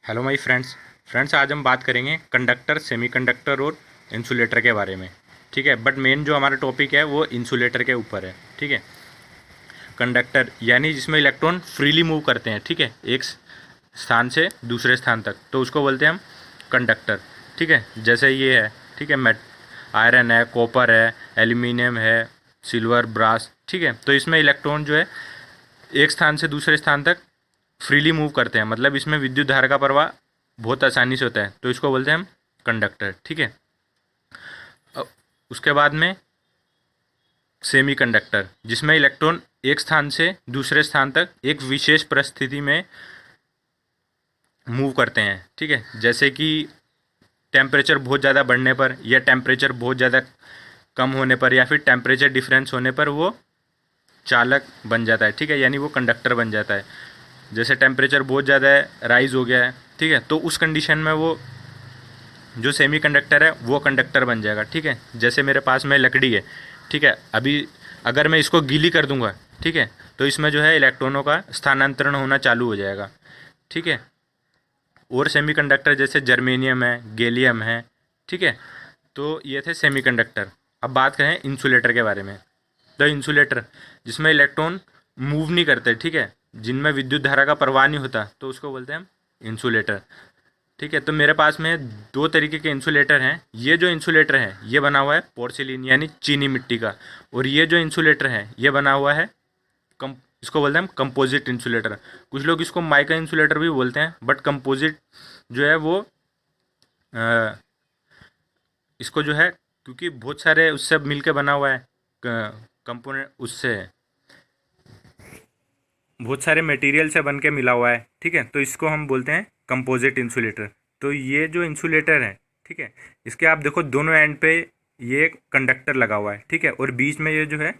Hello my friends आज हम बात करेंगे कंडक्टर, सेमीकंडक्टर और इंसुलेटर के बारे में। ठीक है, बट मेन जो हमारा टॉपिक है वो इंसुलेटर के ऊपर है। ठीक है, कंडक्टर यानी जिसमें इलेक्ट्रॉन फ्रीली मूव करते हैं। ठीक है, एक स्थान से दूसरे स्थान तक, तो उसको बोलते हैं हम कंडक्टर। ठीक है, जैसे ये है। ठीक है, मेट आयरन है, कॉपर है, एल्यूमिनियम है, सिल्वर, ब्रास। ठीक है, तो इसमें इलेक्ट्रॉन जो है एक स्थान से दूसरे स्थान तक फ्रीली मूव करते हैं, मतलब इसमें विद्युत धारा का प्रवाह बहुत आसानी से होता है, तो इसको बोलते हैं हम कंडक्टर। ठीक है, अब उसके बाद में सेमीकंडक्टर, जिसमें इलेक्ट्रॉन एक स्थान से दूसरे स्थान तक एक विशेष परिस्थिति में मूव करते हैं। ठीक है, जैसे कि टेम्परेचर बहुत ज़्यादा बढ़ने पर या टेम्परेचर बहुत ज़्यादा कम होने पर या फिर टेम्परेचर डिफरेंस होने पर वो चालक बन जाता है। ठीक है, यानी वो कंडक्टर बन जाता है। जैसे टेम्परेचर बहुत ज़्यादा राइज हो गया है, ठीक है, तो उस कंडीशन में वो जो सेमीकंडक्टर है वो कंडक्टर बन जाएगा। ठीक है, जैसे मेरे पास में लकड़ी है। ठीक है, अभी अगर मैं इसको गीली कर दूंगा, ठीक है, तो इसमें जो है इलेक्ट्रॉनों का स्थानांतरण होना चालू हो जाएगा। ठीक है, और सेमीकंडक्टर जैसे जर्मेनियम है, गैलियम है। ठीक है, तो ये थे सेमीकंडक्टर। अब बात करें इंसुलेटर के बारे में। तो इंसुलेटर जिसमें इलेक्ट्रॉन मूव नहीं करते, ठीक है, जिनमें विद्युत धारा का प्रवाह नहीं होता, तो उसको बोलते हैं हम इंसुलेटर। ठीक है, तो मेरे पास में दो तरीके के इंसुलेटर हैं। ये जो इंसुलेटर है ये बना हुआ है पोर्सिलिन यानी चीनी मिट्टी का, और ये जो इंसुलेटर है ये बना हुआ है कम इसको बोलते हैं हम कंपोजिट इंसुलेटर। कुछ लोग इसको माइका इंसुलेटर भी बोलते हैं, बट कंपोजिट जो है वो अ, इसको जो है, क्योंकि बहुत सारे उससे मिलके बना हुआ है कंपोनेंट, उससे बहुत सारे मटेरियल से बन के मिला हुआ है। ठीक है, तो इसको हम बोलते हैं कंपोजिट इंसुलेटर। तो ये जो इंसुलेटर है, ठीक है, इसके आप देखो दोनों एंड पे ये कंडक्टर लगा हुआ है। ठीक है, और बीच में ये जो है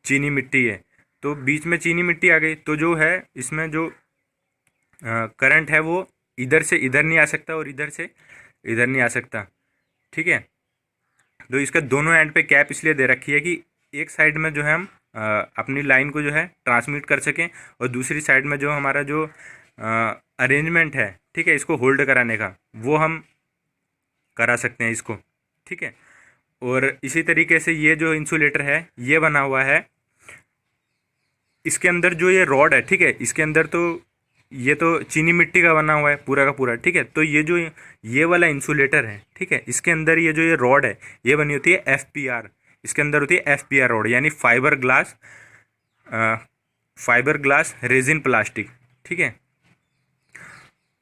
चीनी मिट्टी है। तो बीच में चीनी मिट्टी आ गई, तो जो है इसमें जो करंट है वो इधर से इधर नहीं आ सकता और इधर से इधर नहीं आ सकता। ठीक है, तो इसका दोनों एंड पे कैप इसलिए दे रखी है कि एक साइड में जो है हम अपनी लाइन को जो है ट्रांसमिट कर सकें, और दूसरी साइड में जो हमारा जो अरेंजमेंट है, ठीक है, इसको होल्ड कराने का, वो हम करा सकते हैं इसको। ठीक है, और इसी तरीके से ये जो इंसुलेटर है ये बना हुआ है, इसके अंदर जो ये रॉड है, ठीक है, इसके अंदर तो ये तो चीनी मिट्टी का बना हुआ है पूरा का पूरा। ठीक है, तो ये जो ये वाला इंसुलेटर है, ठीक है, इसके अंदर ये जो ये रॉड है ये बनी होती है FPR। इसके अंदर होती है FPR रॉड, यानी फाइबर ग्लास रेजिन प्लास्टिक। ठीक है,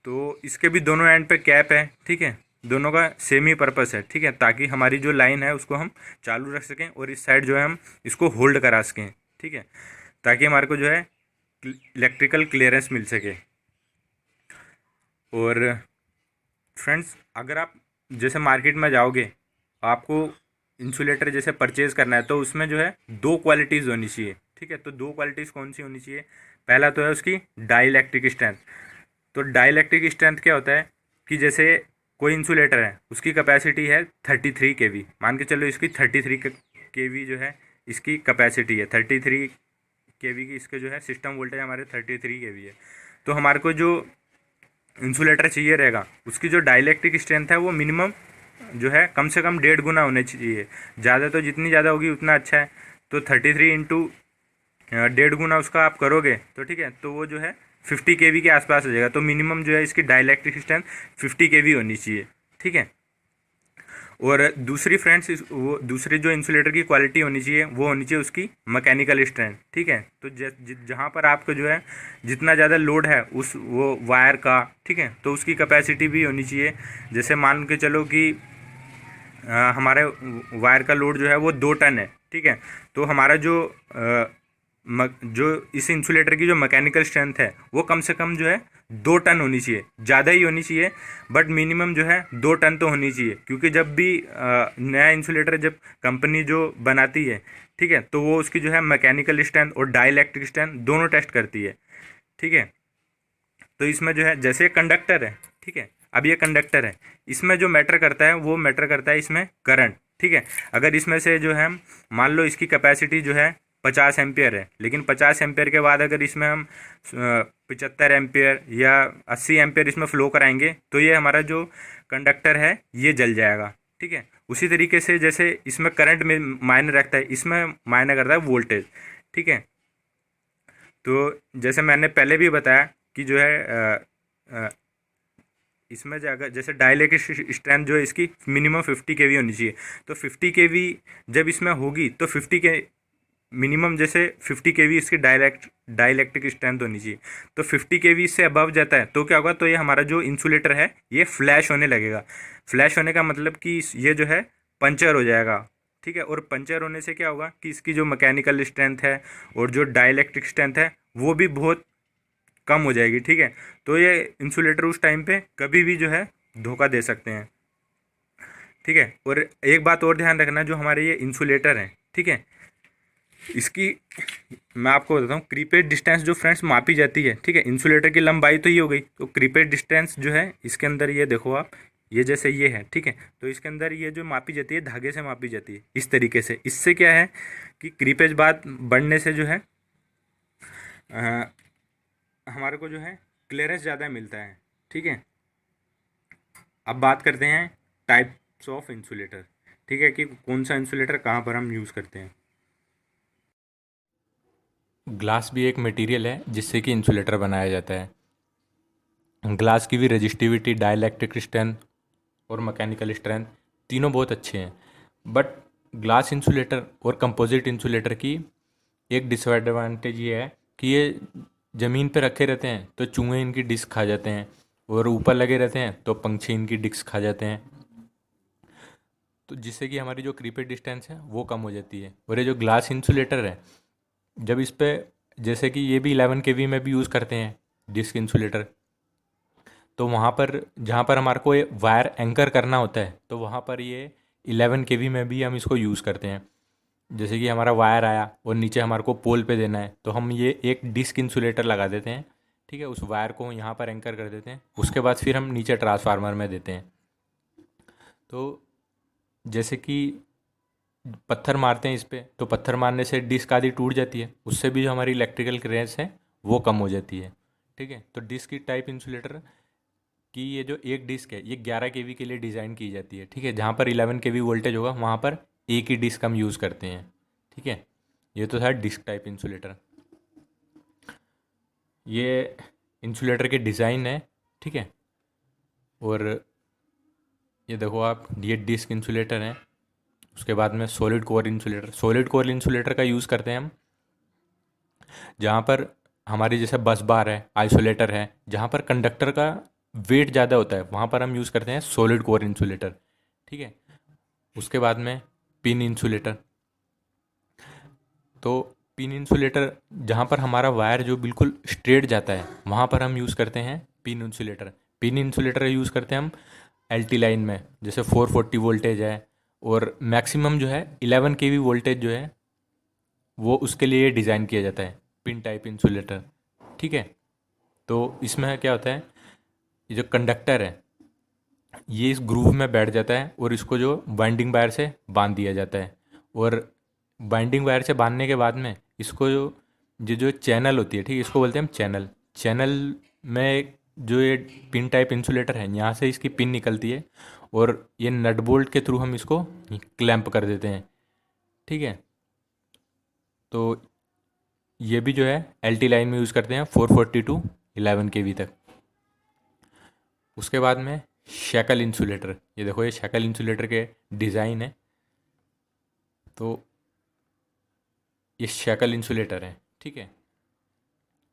तो इसके भी दोनों एंड पे कैप है। ठीक है, दोनों का सेम ही पर्पस है। ठीक है, ताकि हमारी जो लाइन है उसको हम चालू रख सकें, और इस साइड जो है हम इसको होल्ड करा सकें। ठीक है, ताकि हमारे को जो है इलेक्ट्रिकल क्लियरेंस मिल सके। और फ्रेंड्स, अगर आप जैसे मार्केट में जाओगे, आपको इंसुलेटर जैसे परचेज़ करना है, तो उसमें जो है दो क्वालिटीज़ होनी चाहिए। ठीक है, तो दो क्वालिटीज़ कौन सी होनी चाहिए? पहला तो है उसकी डाइलेक्ट्रिक स्ट्रेंथ। तो डाइलेक्ट्रिक स्ट्रेंथ क्या होता है कि जैसे कोई इंसुलेटर है, उसकी कैपेसिटी है 33 kV, मान के चलो इसकी 33 kV जो है इसकी कैपेसिटी है। 33 kV की इसके जो है सिस्टम वोल्टेज हमारे 33 kV है। तो हमारे को जो इंसुलेटर चाहिए रहेगा, उसकी जो डाइलेक्ट्रिक स्ट्रेंथ है वो मिनिमम जो है कम से कम 1.5 गुना होने चाहिए। ज़्यादा तो जितनी ज़्यादा होगी उतना अच्छा है। तो 33 इंटू 1.5 गुना उसका आप करोगे तो ठीक है, तो वो जो है 50 kV के आसपास हो जाएगा। तो मिनिमम जो है इसकी डाइलेक्ट्रिक स्ट्रेंथ 50 kV होनी चाहिए। ठीक है, और दूसरी फ्रेंड्स वो दूसरी जो इंसुलेटर की क्वालिटी होनी चाहिए वो होनी चाहिए उसकी मैकेनिकल स्ट्रेंथ। ठीक है, तो जहाँ पर आपको जो है जितना ज़्यादा लोड है उस वो वायर का, ठीक है, तो उसकी कैपेसिटी भी होनी चाहिए। जैसे मान के चलो कि हमारे वायर का लोड जो है वो 2 टन है। ठीक है, तो हमारा जो इस इंसुलेटर की जो मैकेनिकल स्ट्रेंथ है वो कम से कम जो है 2 टन होनी चाहिए। ज़्यादा ही होनी चाहिए, बट मिनिमम जो है 2 टन तो होनी चाहिए। क्योंकि जब भी नया इंसुलेटर जब कंपनी जो बनाती है, ठीक है, तो वो उसकी जो है मैकेनिकल स्ट्रेंथ और डाइलेक्ट्रिक स्ट्रेंथ दोनों टेस्ट करती है। ठीक है, तो इसमें जो है जैसे कंडक्टर है, ठीक है, अब ये कंडक्टर है, इसमें जो मैटर करता है वो मैटर करता है इसमें करंट। ठीक है, अगर इसमें से जो है मान लो इसकी कैपेसिटी जो है 50 एम्पियर है, लेकिन 50 एम्पियर के बाद अगर इसमें हम 75 एम्पियर या 80 एम्पियर इसमें फ़्लो कराएंगे तो ये हमारा जो कंडक्टर है ये जल जाएगा। ठीक है, उसी तरीके से जैसे इसमें करंट में मायने रखता है, इसमें मायने करता है वोल्टेज। ठीक है, तो जैसे मैंने पहले भी बताया कि जो है इसमें अगर जैसे डाइलेक्ट्रिक स्ट्रेंथ जो है इसकी मिनिमम 50 kV होनी चाहिए, तो 50 kV जब इसमें होगी तो 50 के मिनिमम जैसे 50 kV इसकी डाइलेक्ट्रिक स्ट्रेंथ होनी चाहिए। तो 50 kV से अबव जाता है तो क्या होगा, तो ये हमारा जो इंसुलेटर है ये फ्लैश होने लगेगा। फ्लैश होने का मतलब कि ये जो है पंचर हो जाएगा। ठीक है, और पंचर होने से क्या होगा कि इसकी जो मैकेनिकल स्ट्रेंथ है और जो डाइलेक्ट्रिक स्ट्रेंथ है वो भी बहुत कम हो जाएगी। ठीक है, तो ये इंसुलेटर उस टाइम पे कभी भी जो है धोखा दे सकते हैं। ठीक है, और एक बात और ध्यान रखना, जो हमारे ये इंसुलेटर हैं, ठीक है, इसकी मैं आपको बताता हूँ क्रीपेड डिस्टेंस जो फ्रेंड्स मापी जाती है। ठीक है, इंसुलेटर की लंबाई तो ये हो गई, तो क्रीपेड डिस्टेंस जो है इसके अंदर ये देखो आप, ये जैसे ये है। ठीक है, तो इसके अंदर ये जो मापी जाती है धागे से मापी जाती है इस तरीके से। इससे क्या है कि क्रीपेज बात बढ़ने से जो है हमारे को जो है क्लियरेंस ज़्यादा मिलता है। ठीक है, अब बात करते हैं टाइप्स ऑफ इंसुलेटर। ठीक है, कि कौन सा इंसुलेटर कहाँ पर हम यूज़ करते हैं। ग्लास भी एक मटेरियल है जिससे कि इंसुलेटर बनाया जाता है। ग्लास की भी रेजिस्टिविटी, डाइलेक्ट्रिक स्ट्रेंथ और मैकेनिकल स्ट्रेंथ तीनों बहुत अच्छे हैं। बट ग्लास इंसुलेटर और कंपोजिट इंसुलेटर की एक डिसएडवांटेज ये है कि ये ज़मीन पे रखे रहते हैं तो चूहे इनकी डिस्क खा जाते हैं, और ऊपर लगे रहते हैं तो पंछी इनकी डिस्क खा जाते हैं, तो जिससे कि हमारी जो क्रीपेड डिस्टेंस है वो कम हो जाती है। और ये जो ग्लास इंसुलेटर है, जब इस पे जैसे कि ये भी 11 kV में भी यूज़ करते हैं डिस्क इंसुलेटर, तो वहाँ पर जहाँ पर हमारे को ये वायर एंकर करना होता है तो वहाँ पर ये 11 kV में भी हम इसको यूज़ करते हैं। जैसे कि हमारा वायर आया और नीचे हमारे को पोल पे देना है तो हम ये एक डिस्क इंसुलेटर लगा देते हैं। ठीक है, उस वायर को यहाँ पर एंकर कर देते हैं, उसके बाद फिर हम नीचे ट्रांसफार्मर में देते हैं। तो जैसे कि पत्थर मारते हैं इस पे, तो पत्थर मारने से डिस्क आदि टूट जाती है, उससे भी जो हमारी इलेक्ट्रिकल क्रेंस है वो कम हो जाती है। ठीक है, तो डिस्क की टाइप इंसुलेटर की ये जो एक डिस्क है ये 11 kV के लिए डिज़ाइन की जाती है। ठीक है, जहाँ पर 11 kV वोल्टेज होगा वहाँ पर एक ही डिस्क हम यूज़ करते हैं। ठीक है, ये तो था डिस्क टाइप इंसुलेटर। ये इंसुलेटर के डिज़ाइन है। ठीक है, और ये देखो आप, ये डिस्क इंसुलेटर है। उसके बाद में solid core insulator, solid core insulator का यूज़ करते हैं हम जहाँ पर हमारी जैसे बस बार है, आइसोलेटर है, जहाँ पर कंडक्टर का वेट ज़्यादा होता है वहाँ पर हम यूज़ करते हैं सॉलिड कोर इंसुलेटर। ठीक है, उसके बाद में पिन इंसुलेटर, तो पिन इंसुलेटर जहाँ पर हमारा वायर जो बिल्कुल स्ट्रेट जाता है वहाँ पर हम यूज़ करते हैं pin insulator. Pin insulator use करते हैं हम एलटी लाइन में, जैसे 440 वोल्टेज है और मैक्सिमम जो है 11 kV वोल्टेज जो है वो उसके लिए डिज़ाइन किया जाता है पिन टाइप इंसुलेटर। ठीक है, तो इसमें क्या होता है, ये जो कंडक्टर है ये इस ग्रूव में बैठ जाता है और इसको जो बाइंडिंग वायर से बांध दिया जाता है, और बाइंडिंग वायर से बांधने के बाद में इसको जो जो चैनल होती है, ठीक है, इसको बोलते हैं हम चैनल। चैनल में जो ये पिन टाइप इंसुलेटर है यहाँ से इसकी पिन निकलती है और ये नट बोल्ट के थ्रू हम इसको क्लैंप कर देते हैं। ठीक है, तो ये भी जो है एलटी लाइन में यूज़ करते हैं 440 टू 11 kV तक। उसके बाद में शैकल इंसुलेटर, ये देखो ये शैकल इंसुलेटर के डिज़ाइन है। तो ये शैकल इंसुलेटर है। ठीक है,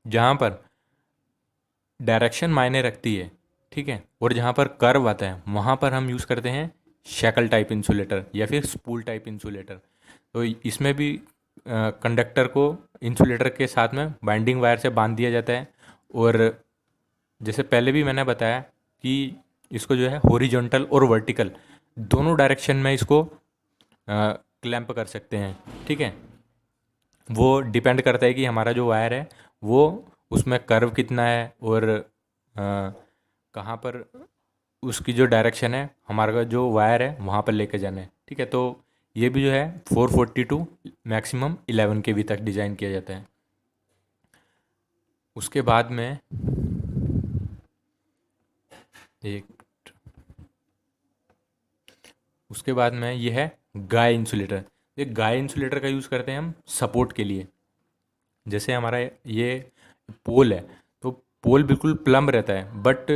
जहाँ पर डायरेक्शन मायने रखती है, ठीक है, और जहाँ पर कर्व आता है वहाँ पर हम यूज़ करते हैं शैकल टाइप इंसुलेटर या फिर स्पूल टाइप इंसुलेटर। तो इसमें भी कंडक्टर को इंसुलेटर के साथ में बाइंडिंग वायर से बांध दिया जाता है, और जैसे पहले भी मैंने बताया कि इसको जो है हॉरिजॉन्टल और वर्टिकल दोनों डायरेक्शन में इसको क्लैंप कर सकते हैं। ठीक है, वो डिपेंड करता है कि हमारा जो वायर है वो उसमें कर्व कितना है और कहाँ पर उसकी जो डायरेक्शन है हमारा जो वायर है वहाँ पर लेके जाना है। ठीक है, तो ये भी जो है 440 टू मैक्सिमम 11 के तक डिज़ाइन किया जाता है। उसके बाद में एक उसके बाद में ये है गाय इंसुलेटर। ये गाय इंसुलेटर का यूज़ करते हैं हम सपोर्ट के लिए। जैसे हमारा ये पोल है, तो पोल बिल्कुल प्लम्ब रहता है, बट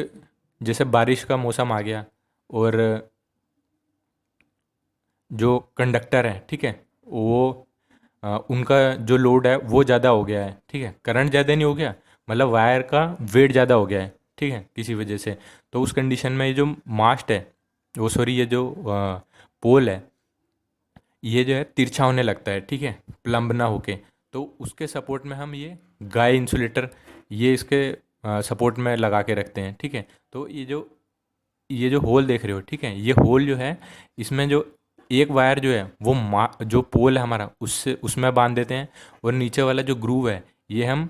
जैसे बारिश का मौसम आ गया और जो कंडक्टर है, ठीक है, वो उनका जो लोड है वो ज़्यादा हो गया है, ठीक है, करंट ज़्यादा नहीं हो गया, मतलब वायर का वेट ज़्यादा हो गया है, ठीक है, किसी वजह से। तो उस कंडीशन में ये जो मास्ट है, वो सॉरी ये जो पोल है, ये जो है तिरछा होने लगता है, ठीक है, प्लम्ब ना होके। तो उसके सपोर्ट में हम ये गाय इंसुलेटर ये इसके सपोर्ट में लगा के रखते हैं, ठीक है। तो ये जो होल देख रहे हो, ठीक है, ये होल जो है, इसमें जो एक वायर जो है वो जो पोल है हमारा उससे उसमें बांध देते हैं, और नीचे वाला जो ग्रूव है ये हम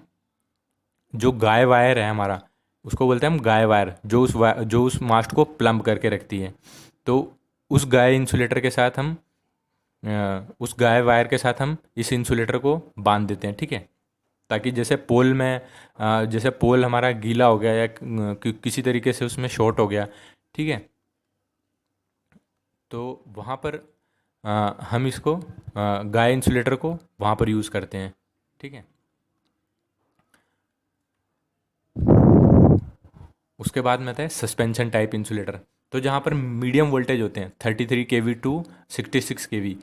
जो गाय वायर है हमारा, उसको बोलते हैं हम गाय वायर, जो उस मास्ट को प्लम्ब करके रखती है। तो उस गाय इंसुलेटर के साथ हम उस गाय वायर के साथ हम इस इंसुलेटर को बांध देते हैं, ठीक है, ताकि जैसे पोल हमारा गीला हो गया या किसी तरीके से उसमें शॉर्ट हो गया, ठीक है, तो वहाँ पर हम इसको गाय इंसुलेटर को वहाँ पर यूज़ करते हैं, ठीक है। उसके बाद में आता है सस्पेंशन टाइप इंसुलेटर। तो जहाँ पर मीडियम वोल्टेज होते हैं 33 केवी टू 66 केवी,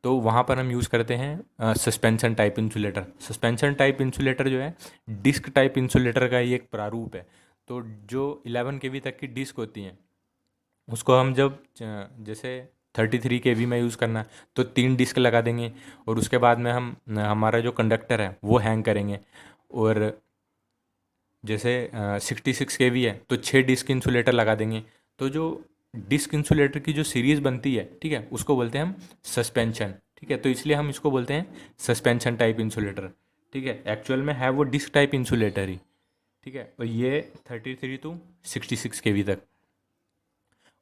तो वहाँ पर हम यूज़ करते हैं suspension type insulator. Suspension type insulator जो है डिस्क टाइप इंसुलेटर का ही एक प्रारूप है। तो जो 11 केवी तक की डिस्क होती हैं उसको हम जब जैसे 33 केवी में यूज़ करना है तो 3 डिस्क लगा देंगे, और उसके बाद में हम हमारा जो कंडक्टर है वो हैंग करेंगे, और जैसे 66 केवी है तो 6 डिस्क इंसुलेटर लगा देंगे। तो जो डिस्क इंसुलेटर की जो सीरीज़ बनती है, ठीक है, उसको बोलते हैं हम सस्पेंशन, ठीक है। तो इसलिए हम इसको बोलते हैं सस्पेंशन टाइप इंसुलेटर, ठीक है। एक्चुअल में है वो डिस्क टाइप इंसुलेटर ही, ठीक है, और ये 33 टू 66 केवी तक।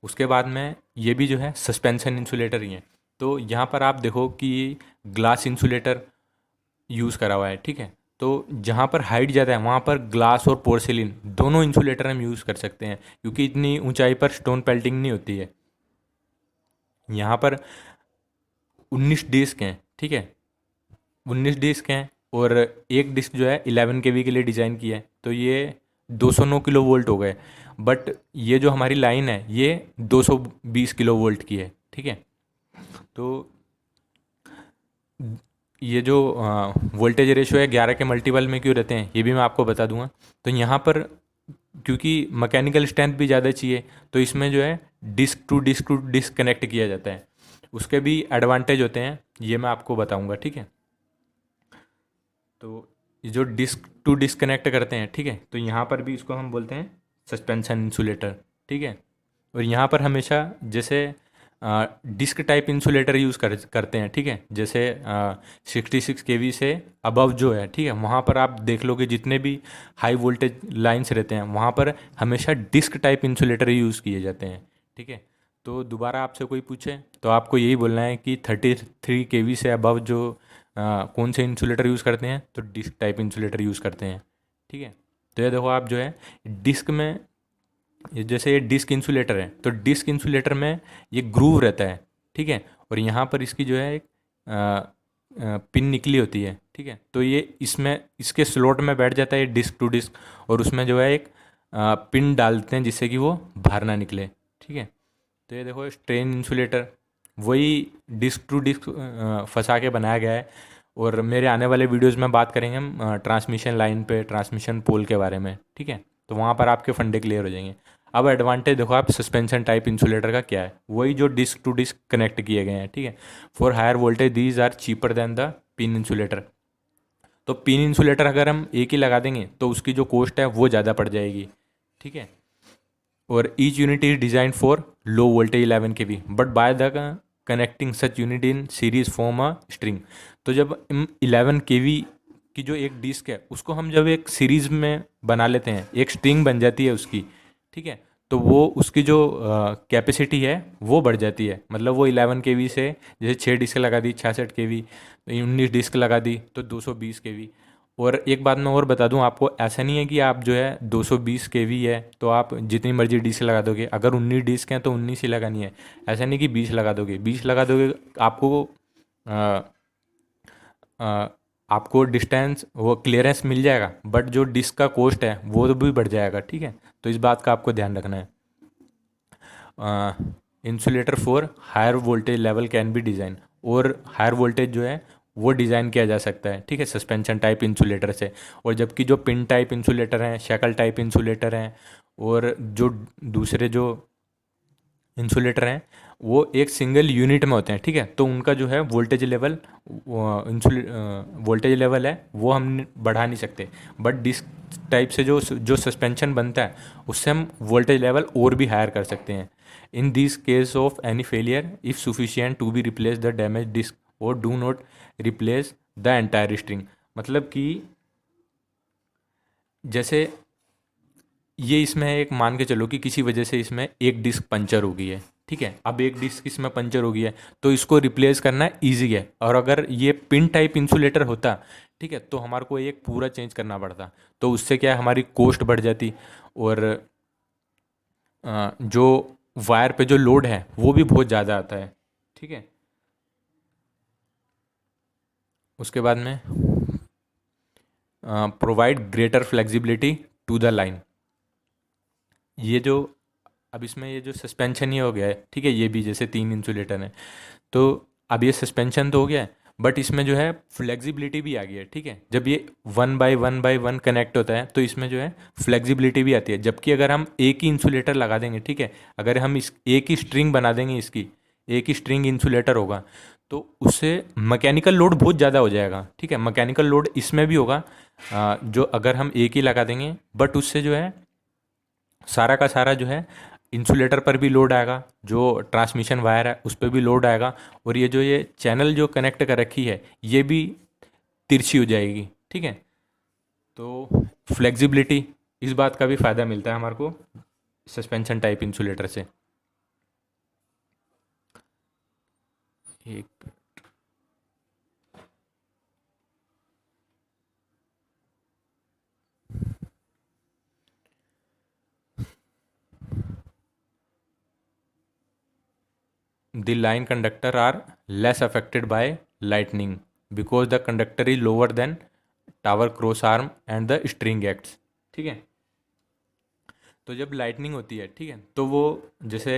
उसके बाद में ये भी जो है सस्पेंशन इंसुलेटर ही है। तो यहाँ पर आप देखो कि ग्लास इंसुलेटर यूज़ करा हुआ है, ठीक है। तो जहाँ पर हाइट ज़्यादा है वहाँ पर ग्लास और पोर्सिलिन दोनों इंसुलेटर हम यूज़ कर सकते हैं, क्योंकि इतनी ऊंचाई पर स्टोन पेल्टिंग नहीं होती है। यहाँ पर 19 डिस्क हैं, ठीक है, 19 डिस्क हैं, और एक डिस्क जो है 11 केवी के लिए डिज़ाइन की है, तो ये 209 किलो वोल्ट हो गए। बट ये जो हमारी लाइन है ये 220 किलो वोल्ट की है, ठीक है। तो ये जो वोल्टेज रेशियो है 11 के मल्टीपल में क्यों रहते हैं ये भी मैं आपको बता दूंगा। तो यहाँ पर क्योंकि मैकेनिकल स्ट्रेंथ भी ज़्यादा चाहिए, तो इसमें जो है डिस्क टू डिस्क कनेक्ट किया जाता है। उसके भी एडवांटेज होते हैं, ये मैं आपको बताऊंगा, ठीक है। तो ये जो डिस्क टू डिस्क कनेक्ट करते हैं, ठीक है, तो यहाँ पर भी इसको हम बोलते हैं सस्पेंशन इंसुलेटर, ठीक है। और यहाँ पर हमेशा जैसे डिस्क टाइप इंसुलेटर यूज़ करते हैं, ठीक है, जैसे 66 केवी से अबव जो है, ठीक है, वहाँ पर आप देख लो कि जितने भी हाई वोल्टेज लाइंस रहते हैं वहाँ पर हमेशा डिस्क टाइप इंसुलेटर यूज़ किए जाते हैं, ठीक है। तो दोबारा आपसे कोई पूछे तो आपको यही बोलना है कि 33 केवी से अबव जो कौन से इंसुलेटर यूज़ करते हैं, तो डिस्क टाइप इंसुलेटर यूज़ करते हैं, ठीक है। तो ये देखो आप जो है डिस्क में जैसे ये डिस्क इंसुलेटर है, तो डिस्क इंसुलेटर में ये ग्रूव रहता है, ठीक है, और यहाँ पर इसकी जो है एक पिन निकली होती है, ठीक है। तो ये इसमें इसके स्लॉट में बैठ जाता है डिस्क टू डिस्क, और उसमें जो है एक पिन डालते हैं जिससे कि वो बाहर ना निकले, ठीक है। तो ये देखो स्ट्रेन इंसुलेटर वही डिस्क टू डिस्क फंसा के बनाया गया है, और मेरे आने वाले वीडियोज़ में बात करेंगे हम ट्रांसमिशन लाइन पे ट्रांसमिशन पोल के बारे में, ठीक है। तो वहाँ पर आपके फंडे क्लियर हो जाएंगे। अब एडवांटेज देखो आप सस्पेंशन टाइप इंसुलेटर का क्या है, वही जो डिस्क टू डिस्क कनेक्ट किए गए हैं, ठीक है। For higher voltage these are cheaper than the pin insulator. तो पिन इंसुलेटर अगर हम एक ही लगा देंगे तो उसकी जो कॉस्ट है वो ज़्यादा पड़ जाएगी, ठीक है। और each unit is design for low voltage 11 K V, but by the connecting such unit in series form a string. तो जब 11 के वी की जो एक डिस्क है उसको हम जब एक सीरीज में बना लेते हैं, एक स्ट्रिंग बन जाती है उसकी, ठीक है, तो वो उसकी जो कैपेसिटी है वो बढ़ जाती है। मतलब वो 11 kV से, जैसे 6 डिस्क लगा दी 66 kV, 19 डिस्क लगा दी तो 220 kV। और एक बात मैं और बता दूं आपको, ऐसा नहीं है कि आप जो है 220 kV है तो आप जितनी मर्जी डिस्क लगा दोगे। अगर 19 डिस्क हैं तो 19 ही लगानी है। ऐसा नहीं कि 20 लगा दोगे, 20 लगा दोगे आपको अ, अ, आपको डिस्टेंस वो क्लियरेंस मिल जाएगा, बट जो डिस्क का कॉस्ट है वो तो भी बढ़ जाएगा। ठीक है, तो इस बात का आपको ध्यान रखना है। Insulator for higher voltage level can be design, और हायर वोल्टेज जो है वो डिज़ाइन किया जा सकता है, ठीक है, सस्पेंशन टाइप इंसुलेटर से। और जबकि जो पिन टाइप इंसुलेटर हैं, शैकल टाइप इंसुलेटर हैं, और जो दूसरे जो इंसुलेटर हैं वो एक सिंगल यूनिट में होते हैं। ठीक है, तो उनका जो है वोल्टेज लेवल, वोल्टेज लेवल है वो हम बढ़ा नहीं सकते। बट डिस्क टाइप से जो जो सस्पेंशन बनता है उससे हम वोल्टेज लेवल और भी हायर कर सकते हैं। In this case of any failure if sufficient to be replace the damage disk और do not replace the entire string. मतलब कि जैसे ये इसमें एक मान के चलो कि किसी वजह से इसमें एक डिस्क पंचर हो गई है। ठीक है, अब एक डिस्क इसमें पंचर हो गई है तो इसको रिप्लेस करना ईजी है। और अगर ये पिन टाइप इंसुलेटर होता, ठीक है, तो हमारे को एक पूरा चेंज करना पड़ता। तो उससे क्या है, हमारी कॉस्ट बढ़ जाती। और जो वायर पे जो लोड है वो भी बहुत ज़्यादा आता है। ठीक है, उसके बाद में provide greater flexibility to the line. ये जो अब इसमें ये जो सस्पेंशन ही हो गया है, ठीक है, ये भी जैसे 3 इंसुलेटर हैं तो अब ये सस्पेंशन तो हो गया है, बट इसमें जो है फ्लेक्सिबिलिटी भी आ गई है। ठीक है, जब ये 1 बाय 1 कनेक्ट होता है तो इसमें जो है फ्लेक्सिबिलिटी भी आती है। जबकि अगर हम एक ही इंसुलेटर लगा देंगे, ठीक है, अगर हम इस एक ही स्ट्रिंग बना देंगे, इसकी एक ही स्ट्रिंग इंसुलेटर होगा तो उससे मैकेनिकल लोड बहुत ज़्यादा हो जाएगा। ठीक है, मैकेनिकल लोड इसमें भी होगा जो अगर हम एक ही लगा देंगे, बट उससे जो है सारा का सारा जो है इंसुलेटर पर भी लोड आएगा, जो ट्रांसमिशन वायर है उस पर भी लोड आएगा, और ये जो ये चैनल जो कनेक्ट कर रखी है ये भी तिरछी हो जाएगी। ठीक है, तो फ्लेक्सिबिलिटी, इस बात का भी फ़ायदा मिलता है हमारे को सस्पेंशन टाइप इंसुलेटर से। एक The line conductor are less affected by lightning because the conductor is lower than tower cross arm and the string acts। ठीक है, तो जब लाइटनिंग होती है, ठीक है, तो वो जैसे